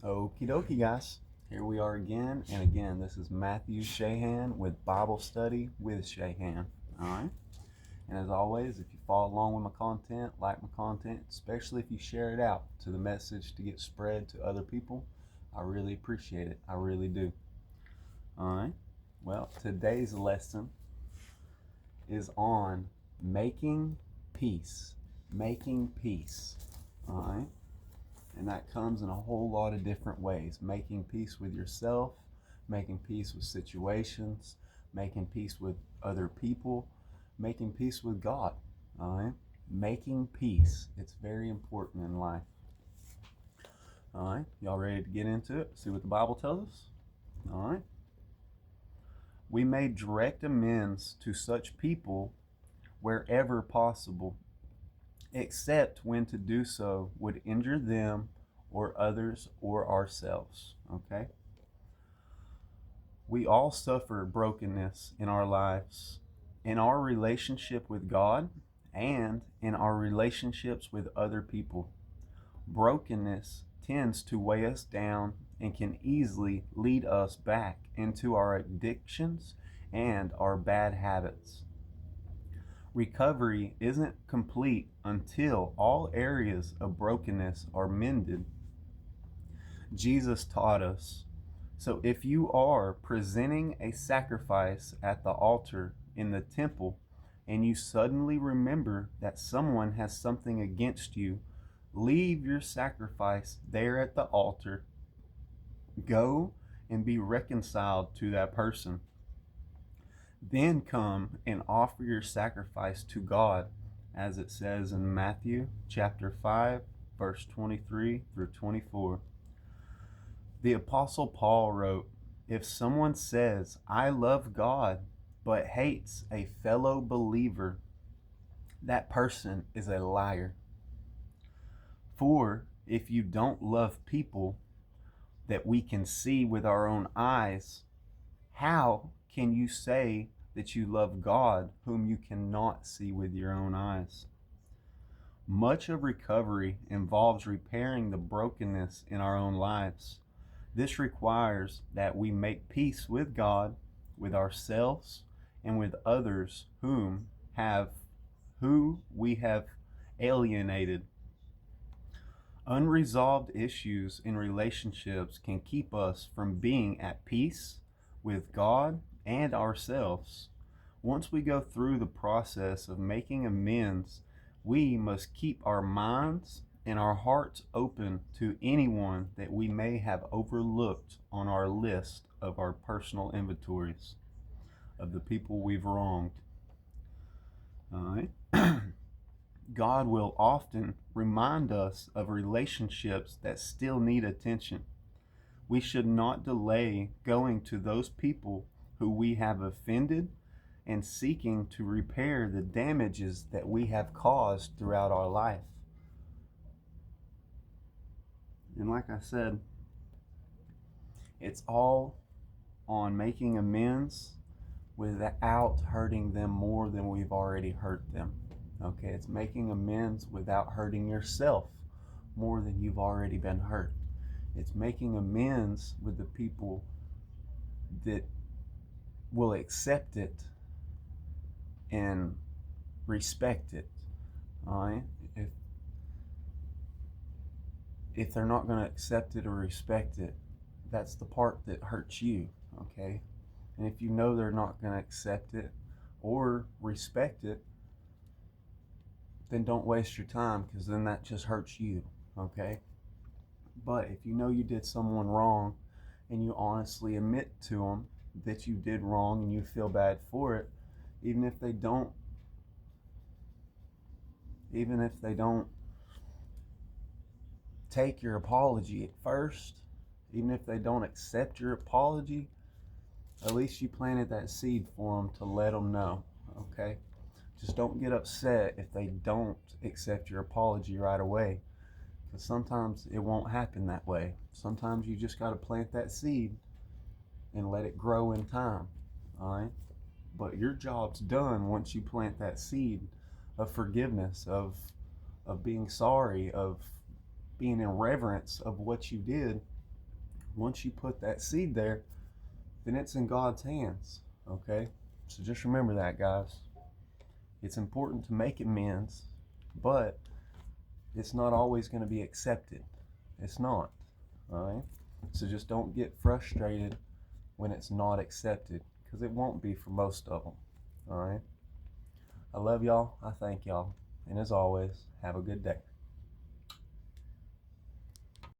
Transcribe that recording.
Okie dokie, guys. Here we are again and again. This is Matthew Shahan with Bible Study with Shahan. All right. And as always, if you follow along with my content, like my content, especially if you share it out to the message to get spread to other people, I really appreciate it. I really do. All right. Well, today's lesson is on making peace. Making peace. All right. And that comes in a whole lot of different ways. Making peace with yourself, making peace with situations, making peace with other people, making peace with God. All right? Making peace. It's very important in life. All right? Y'all ready to get into it? See what the Bible tells us? All right? We may direct amends to such people wherever possible, except when to do so would injure them or others or ourselves. Okay? We all suffer brokenness in our lives, in our relationship with God, and in our relationships with other people. Brokenness tends to weigh us down and can easily lead us back into our addictions and our bad habits. Recovery isn't complete until all areas of brokenness are mended. Jesus taught us. So if you are presenting a sacrifice at the altar in the temple and you suddenly remember that someone has something against you, leave your sacrifice there at the altar. Go and be reconciled to that person. Then come and offer your sacrifice to God, as it says in Matthew chapter 5, verse 23 through 24. The Apostle Paul wrote, "If someone says, 'I love God,' but hates a fellow believer, that person is a liar. For if you don't love people that we can see with our own eyes, how can you say that you love God whom you cannot see with your own eyes?" Much of recovery involves repairing the brokenness in our own lives. This requires that we make peace with God, with ourselves, and with others who we have alienated. Unresolved issues in relationships can keep us from being at peace with God and ourselves. Once we go through the process of making amends, we must keep our minds and our hearts open to anyone that we may have overlooked on our list of our personal inventories of the people we've wronged. All right. God will often remind us of relationships that still need attention. We should not delay going to those people who we have offended and seeking to repair the damages that we have caused throughout our life. And like I said, it's all on making amends without hurting them more than we've already hurt them. Okay, it's making amends without hurting yourself more than you've already been hurt. It's making amends with the people that will accept it and respect it. All right? If they're not going to accept it or respect it, that's the part that hurts you. Okay? And if you know they're not going to accept it or respect it, then don't waste your time, because then that just hurts you. Okay? But if you know you did someone wrong and you honestly admit to them that you did wrong and you feel bad for it, even if they don't take your apology at first, even if they don't accept your apology, at least you planted that seed for them to let them know. Okay? Just don't get upset if they don't accept your apology right away, because sometimes it won't happen that way. Sometimes you just got to plant that seed and let it grow in time. All right? But your job's done once you plant that seed of forgiveness, of being sorry, of being in reverence of what you did. once you put that seed there, then it's in God's hands. Okay? So just remember that, guys. It's important to make amends, but it's not always going to be accepted. It's not. All right? So just don't get frustrated when it's not accepted, because it won't be for most of them. All right? I love y'all. I thank y'all. And as always, have a good day.